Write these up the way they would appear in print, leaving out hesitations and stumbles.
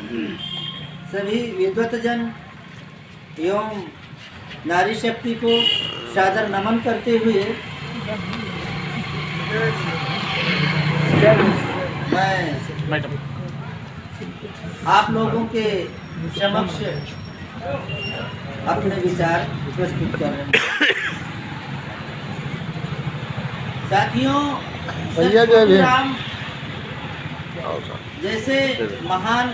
सभी विद्वतजन एवं नारी शक्ति को सादर नमन करते हुए मैं आप लोगों के समक्ष अपने विचार प्रस्तुत कर रहे हैं। साथियों, राम जैसे महान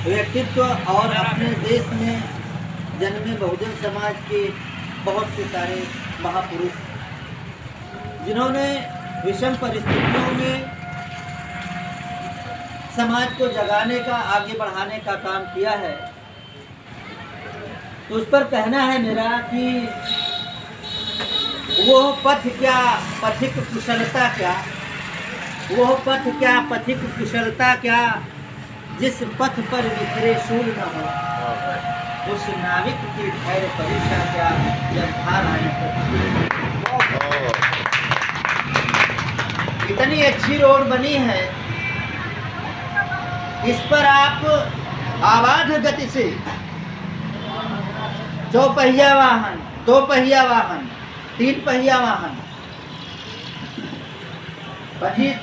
व्यक्तित्व और अपने देश में जन्मे बहुजन समाज के बहुत से सारे महापुरुष जिन्होंने विषम परिस्थितियों में समाज को जगाने का, आगे बढ़ाने का काम किया है, तो उस पर कहना है मेरा कि वो पथ क्या, पथिक कुशलता क्या, वो पथ क्या, पथिक कुशलता क्या, जिस पथ पर बिखरे शूल न हो, उस नाविक की धैर्य परीक्षा क्या, जब हार आए। इतनी अच्छी रोड बनी है, इस पर आप आबाद गति से चौपहिया वाहन, दो पहिया वाहन, तीन पहिया वाहन, 25,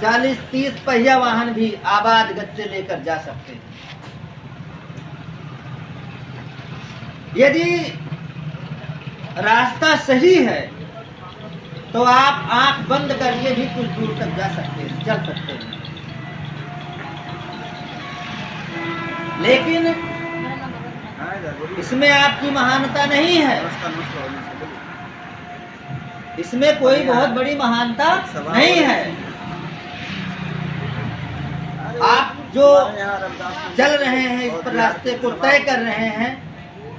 40, 30 पहिया वाहन भी आबाद गति से लेकर जा सकते हैं। यदि रास्ता सही है तो आप आंख बंद करके भी कुछ दूर तक जा सकते हैं, चल सकते हैं। लेकिन इसमें आपकी महानता नहीं है, इसमें कोई बहुत बड़ी महानता नहीं है। आप जो चल रहे हैं, इस पर रास्ते को तय कर रहे हैं,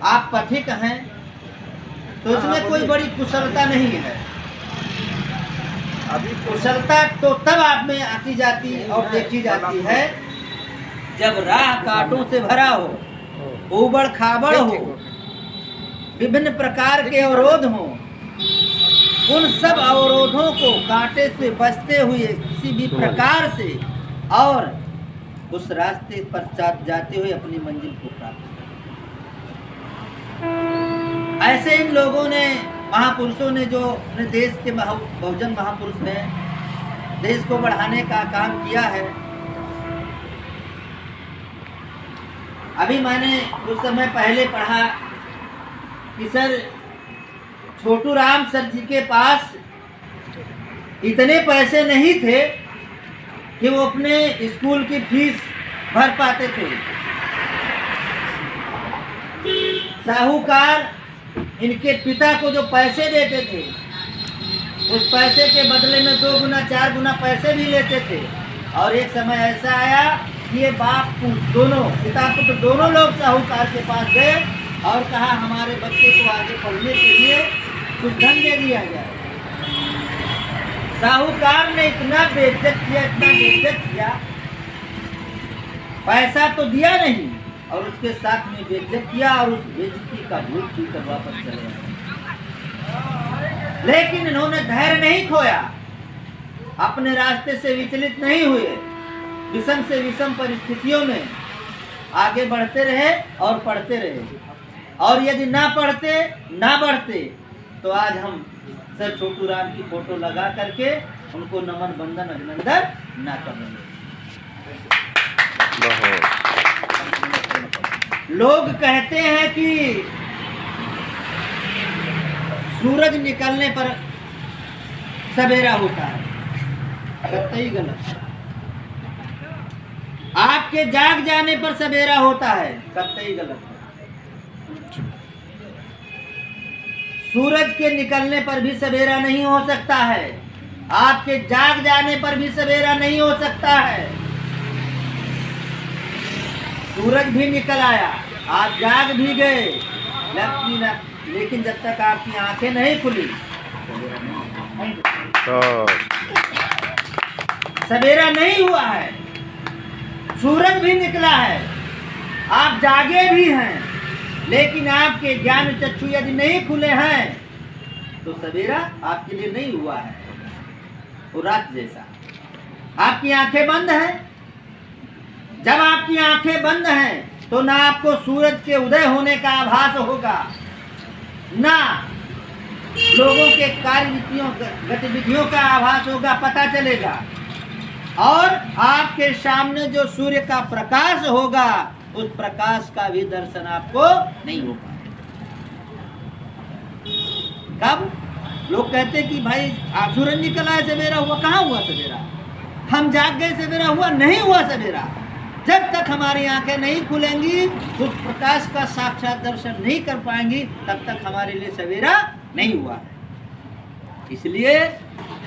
आप पथिक हैं, तो इसमें कोई बड़ी कुशलता नहीं है। अभी कुशलता तो तब आप में आती जाती और देखी जाती है जब राह कांटों से भरा हो, ऊबड़ खाबड़ हो, विभिन्न प्रकार के अवरोध हो। उन सब अवरोधों को कांटे से बचते हुए किसी भी प्रकार से और उस रास्ते पर जाते हुए अपनी मंजिल को प्राप्त करें। ऐसे इन लोगों ने, महापुरुषों ने, जो अपने देश के बहुजन महापुरुष ने देश को बढ़ाने का काम किया है। अभी मैंने कुछ समय पहले पढ़ा कि सर छोटू राम सर जी के पास इतने पैसे नहीं थे कि वो अपने स्कूल की फीस भर पाते थे। साहूकार इनके पिता को जो पैसे देते थे, उस पैसे के बदले में 2 गुना 4 गुना पैसे भी लेते थे। और एक समय ऐसा आया कि ये बाप दोनों, पिता पुत्र दोनों लोग साहूकार के पास गए और कहा हमारे बच्चे को आगे पढ़ने के लिए कुछ धन दे दिया जाए। साहूकार ने इतना बेइज्जत किया, इतना बेइज्जत किया, पैसा तो दिया नहीं और उसके साथ में बेइज्जत किया और उस बेइज्जती का भूत पीकर वापस चले गए। लेकिन इन्होंने धैर्य नहीं खोया, अपने रास्ते से विचलित नहीं हुए, विषम से विषम परिस्थितियों में आगे बढ़ते रहे और पढ़ते रहे। और यदि ना पढ़ते, ना बढ़ते, तो आज हम सर छोटू राम की फोटो लगा करके उनको नमन बंदन अभिनंदन ना करेंगे। लोग कहते हैं कि सूरज निकलने पर सवेरा होता है, कतई गलत है। आपके जाग जाने पर सवेरा होता है, कतई गलत है। सूरज के निकलने पर भी सवेरा नहीं हो सकता है, आपके जाग जाने पर भी सवेरा नहीं हो सकता है। सूरज भी निकल आया, आप जाग भी गए, लेकिन जब तक आपकी आंखें नहीं खुली सवेरा नहीं हुआ है। सूरज भी निकला है, आप जागे भी हैं, लेकिन आपके ज्ञान चक्षु यदि नहीं खुले हैं तो सवेरा आपके लिए नहीं हुआ है, वो रात जैसा। आपकी आंखें बंद हैं, जब आपकी आंखें बंद हैं तो ना आपको सूरज के उदय होने का आभास होगा, ना लोगों के गतिविधियों का आभास होगा, पता चलेगा। और आपके सामने जो सूर्य का प्रकाश होगा, उस प्रकाश का भी दर्शन आपको नहीं होगा। कब लोग कहते हैं कि भाई सूरज निकला है, सवेरा हुआ, कहाँ हुआ सवेरा? हम जाग गए, सवेरा हुआ? नहीं हुआ सवेरा। जब तक हमारी आंखें नहीं खुलेंगी, उस प्रकाश का साक्षात दर्शन नहीं कर पाएंगी, तब तक हमारे लिए सवेरा नहीं हुआ है। इसलिए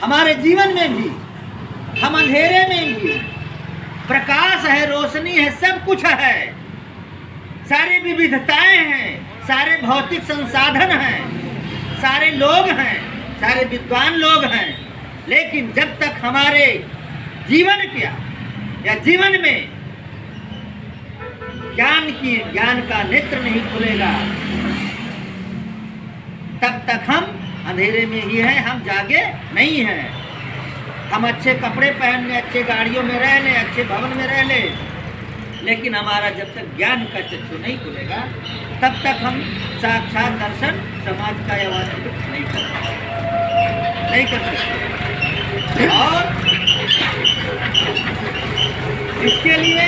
हमारे जीवन में भी, हम अंधेरे में भी, प्रकाश है, रोशनी है, सब कुछ है, सारी विविधताएं हैं, सारे भौतिक संसाधन हैं, सारे लोग हैं, सारे विद्वान लोग हैं। लेकिन जब तक हमारे जीवन जीवन में ज्ञान का नेत्र नहीं खुलेगा, तब तक हम अंधेरे में ही हैं, हम जागे नहीं हैं। हम अच्छे कपड़े पहन लें, अच्छे गाड़ियों में रह लें, अच्छे भवन में रह लें, लेकिन हमारा जब तक ज्ञान का चक्षु नहीं खुलेगा, तब तक हम साक्षात दर्शन समाज का या वास्तविक नहीं कर सकते। और इसके लिए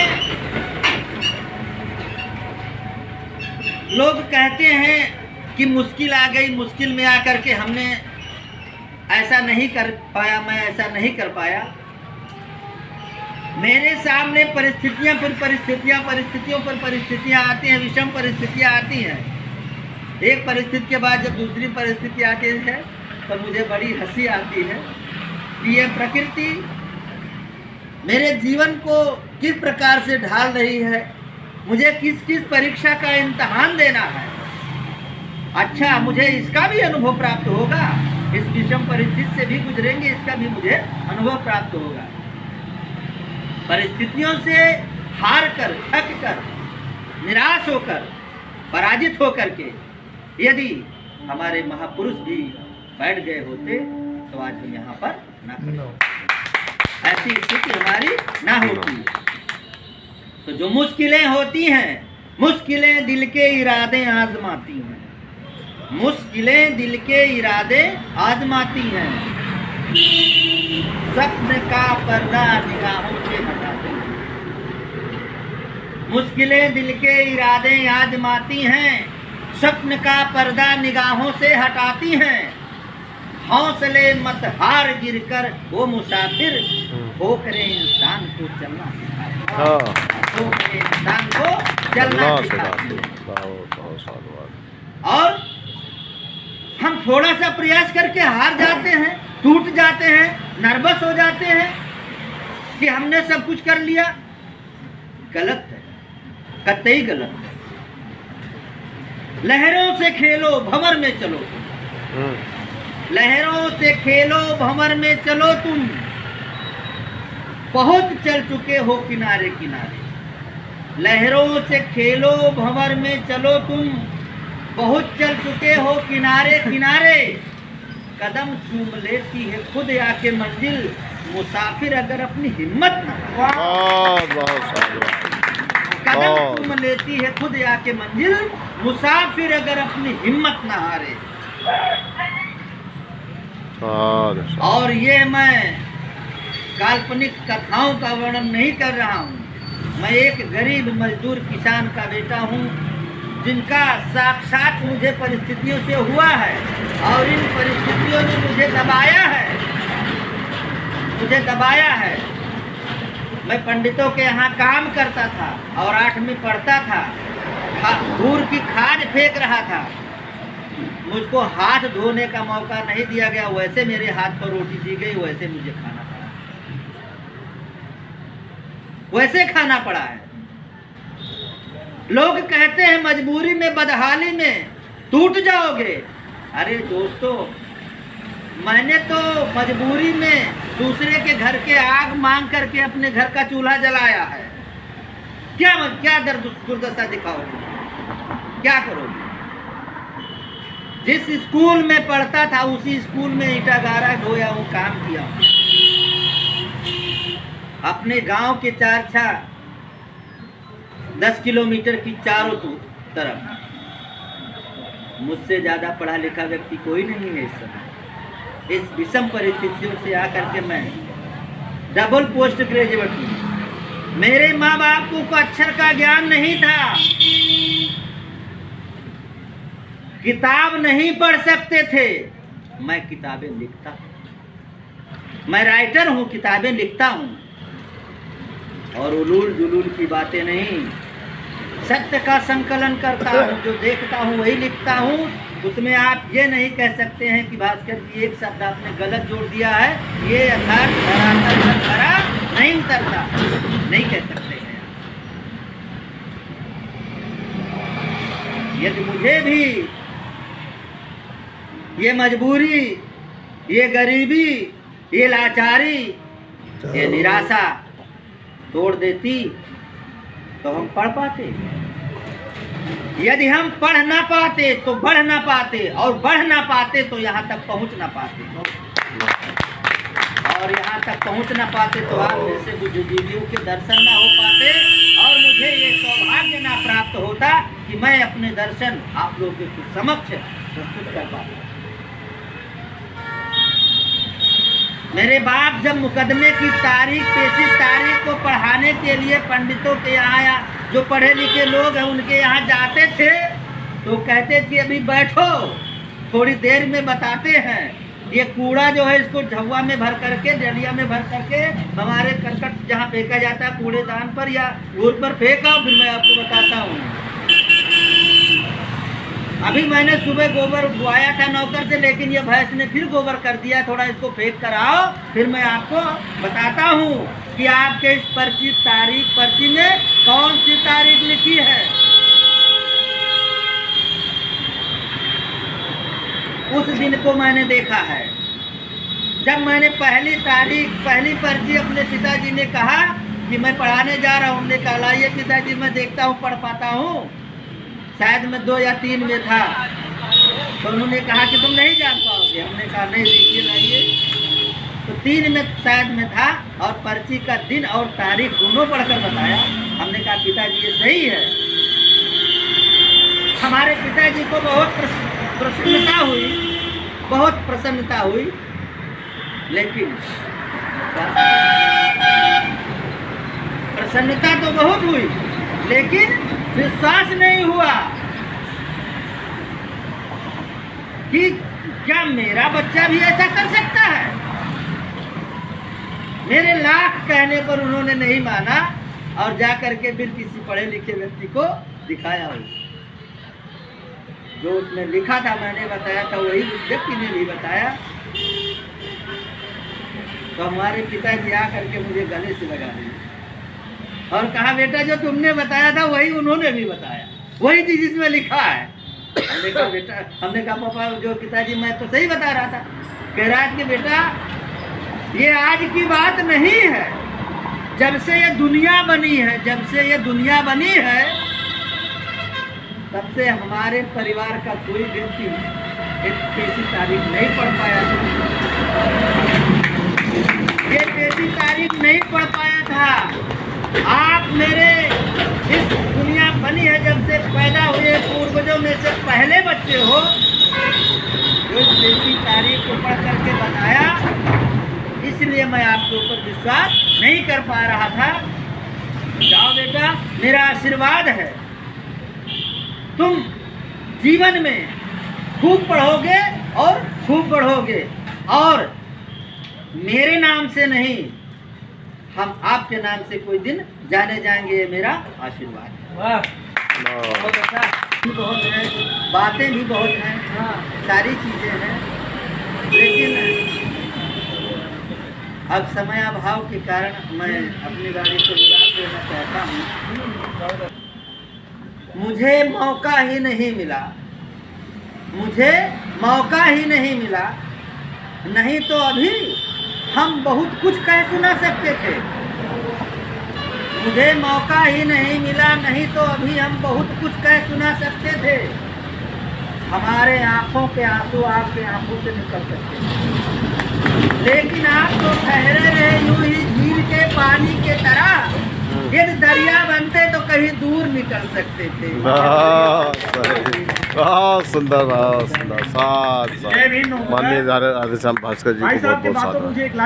लोग कहते हैं कि मुश्किल आ गई, मुश्किल में आकर के हमने ऐसा नहीं कर पाया, मैं ऐसा नहीं कर पाया। मेरे सामने परिस्थितियों पर परिस्थितियां आती हैं, विषम परिस्थितियां आती हैं। एक परिस्थिति के बाद जब दूसरी परिस्थिति आती है तो मुझे बड़ी हंसी आती है कि ये प्रकृति मेरे जीवन को किस प्रकार से ढाल रही है, मुझे किस किस परीक्षा का इम्तहान देना है। अच्छा, मुझे इसका भी अनुभव प्राप्त होगा, इस विषम परिस्थिति से भी गुजरेंगे, इसका भी मुझे अनुभव प्राप्त होगा। परिस्थितियों से हार कर, थक कर, निराश होकर, पराजित होकर के यदि हमारे महापुरुष भी बैठ गए होते तो आज हम यहाँ पर न ऐसी स्थिति हमारी ना होती। तो जो मुश्किलें होती हैं, मुश्किलें दिल के इरादे आजमाती हैं, मुश्किलें दिल के इरादे आजमाती हैं, सपने का पर्दा निगाहों से हटाती हैं। मुश्किलें दिल के इरादे आजमाती हैं, सपने का पर्दा निगाहों से हटाती हैं। हौसले मत हार गिर कर वो मुसाफिर ठोकरे इंसान को चलना सिखाती, ठोकरे इंसान को चलना सिखाती। और हम थोड़ा सा प्रयास करके हार जाते हैं, टूट जाते हैं, नर्वस हो जाते हैं कि हमने सब कुछ कर लिया। गलत है, कतई गलत है। लहरों से खेलो, भंवर में चलो, लहरों से खेलो, भंवर में चलो, तुम बहुत चल चुके हो किनारे किनारे। लहरों से खेलो, भंवर में चलो, तुम बहुत चल चुके हो किनारे किनारे। कदम चूम लेती है खुद आके मंजिल, मुसाफिर अगर अपनी हिम्मत न कदम चूम लेती है खुद आके मंजिल, मुसाफिर अगर अपनी हिम्मत न हारे। और ये मैं काल्पनिक कथाओं का वर्णन नहीं कर रहा हूँ। मैं एक गरीब मजदूर किसान का बेटा हूँ, जिनका साक्षात मुझे परिस्थितियों से हुआ है और इन परिस्थितियों ने मुझे दबाया है। मैं पंडितों के यहाँ काम करता था और 8वीं पढ़ता था, धूल की खाद फेंक रहा था। मुझको हाथ धोने का मौका नहीं दिया गया, वैसे मेरे हाथ पर रोटी दी गई, वैसे मुझे खाना पड़ा, वैसे खाना पड़ा है। लोग कहते हैं मजबूरी में, बदहाली में टूट जाओगे। अरे दोस्तों, मैंने तो मजबूरी में दूसरे के घर के आग मांग करके अपने घर का चूल्हा जलाया है। क्या दुर्दशा दिखाओगे, क्या करोगे? जिस स्कूल में पढ़ता था उसी स्कूल में ईटा गारा ढोया हूँ, काम किया हूँ। अपने गांव के 4 10 किलोमीटर की चारों तरफ। मुझसे ज़्यादा पढ़ा लिखा व्यक्ति कोई नहीं है इस समय। इस विषम परिस्थितियों से आकर के मैं डबल पोस्ट ग्रेजुएट हूँ। मेरे माँ बाप को अक्षर का ज्ञान नहीं था, किताब नहीं पढ़ सकते थे। मैं किताबें लिखता हूँ, मैं राइटर हूँ, किताबें लिखता हूँ। और उलूल जुलूल की बातें नहीं, सत्य का संकलन करता हूँ। जो देखता हूँ वही लिखता हूँ। उसमें आप ये नहीं कह सकते हैं कि भास्कर जी एक शब्द आपने गलत जोड़ दिया है, ये यथार्थ धरा नहीं उतरता, नहीं कह सकते हैं। यदि मुझे भी ये मजबूरी, ये गरीबी, ये लाचारी, ये निराशा तोड़ देती तो हम पढ़ पाते। यदि हम पढ़ ना पाते तो बढ़ ना पाते, और बढ़ ना पाते तो यहाँ तक पहुँच ना पाते, और यहाँ तक पहुँच ना पाते तो आप जैसे बुद्धिजीवियों के दर्शन ना हो पाते, और मुझे ये सौभाग्य ना प्राप्त होता कि मैं अपने दर्शन आप लोगों के समक्ष प्रस्तुत कर पाता। मेरे बाप जब मुकदमे की तारीख, पेशी तारीख को पढ़ाने के लिए पंडितों के यहाँ, जो पढ़े लिखे लोग हैं उनके यहाँ जाते थे, तो कहते थे अभी बैठो, थोड़ी देर में बताते हैं। ये कूड़ा जो है इसको झुआ में भर करके, डलिया में भर करके हमारे करकट जहाँ फेंका जाता है कूड़ेदान पर या रोड पर फेंका, फिर मैं आपको बताता हूँ। अभी मैंने सुबह गोबर बुआया था नौकर से, लेकिन ये भैंस ने फिर गोबर कर दिया, थोड़ा इसको फेंक कर आओ, फिर मैं आपको बताता हूँ कि आपके इस पर्ची में कौन सी तारीख लिखी है। उस दिन को मैंने देखा है जब मैंने पहली पर्ची अपने पिताजी ने कहा कि मैं पढ़ाने जा रहा हूँ। हमने कहा लाइए पिताजी, मैं देखता हूँ पढ़ पाता हूँ। शायद मैं 2 या 3 में था, तो उन्होंने कहा कि तुम नहीं जान पाओगे। हमने कहा नहीं, देखिए लाइए। तो 3 में शायद में था, और पर्ची का दिन और तारीख दोनों पढ़कर बताया। हमने कहा पिताजी ये सही है। हमारे पिताजी को बहुत प्रसन्नता हुई, लेकिन प्रसन्नता तो बहुत हुई, लेकिन विश्वास नहीं हुआ कि क्या मेरा बच्चा भी ऐसा कर सकता है। मेरे लाख कहने पर उन्होंने नहीं माना, और जाकर के फिर किसी पढ़े लिखे व्यक्ति को दिखाया। जो उसने लिखा था, मैंने बताया था, वही उस व्यक्ति ने भी बताया। तो हमारे पिताजी आकर के मुझे गले से लगा दिए और कहा बेटा जो तुमने बताया था वही उन्होंने भी बताया, वही चीज इसमें लिखा है। हमने कहा बेटा, हमने कहा पापा जो पिताजी मैं तो सही बता रहा था। कह रहा है कि बेटा ये आज की बात नहीं है, जब से ये दुनिया बनी है, तब से हमारे परिवार का कोई व्यक्ति एक पेशी तारीख नहीं पढ़ पाया था। ये पेशी तारीख नहीं पढ़ पाया था। आप मेरे इस दुनिया बनी है जब से पैदा हुए पूर्वजों में से पहले बच्चे हो, जो इस पेशी तारीख को पढ़ करके बताया, इसलिए मैं आपके ऊपर विश्वास नहीं कर पा रहा था। जाओ बेटा, मेरा आशीर्वाद है, तुम जीवन में खूब पढ़ोगे और खूब बढ़ोगे, और मेरे नाम से नहीं, हम आपके नाम से कोई दिन जाने जाएंगे। ये मेरा आशीर्वाद है। बहुत अच्छा, बहुत है, बातें भी बहुत हैं, सारी चीज़ें हैं, लेकिन अब समय अभाव के कारण मैं अपनी गाड़ी को विराम देना चाहता हूँ। मुझे मौका ही नहीं मिला, नहीं तो अभी हम बहुत कुछ कह सुना सकते थे। मुझे मौका ही नहीं मिला, नहीं तो अभी हम बहुत कुछ कह सुना सकते थे। हमारे आंखों के आंसू आपके आंखों से निकल सकते थे, लेकिन आप तो ठहरे रहे यूं ही झील के पानी के तरह, यदि दरिया बनते तो कहीं दूर निकल सकते थे। बहुत सुंदर बहुत सुंदर। साथ माननीय आदिश्याम भास्कर जी को बहुत बहुत साधुवाद।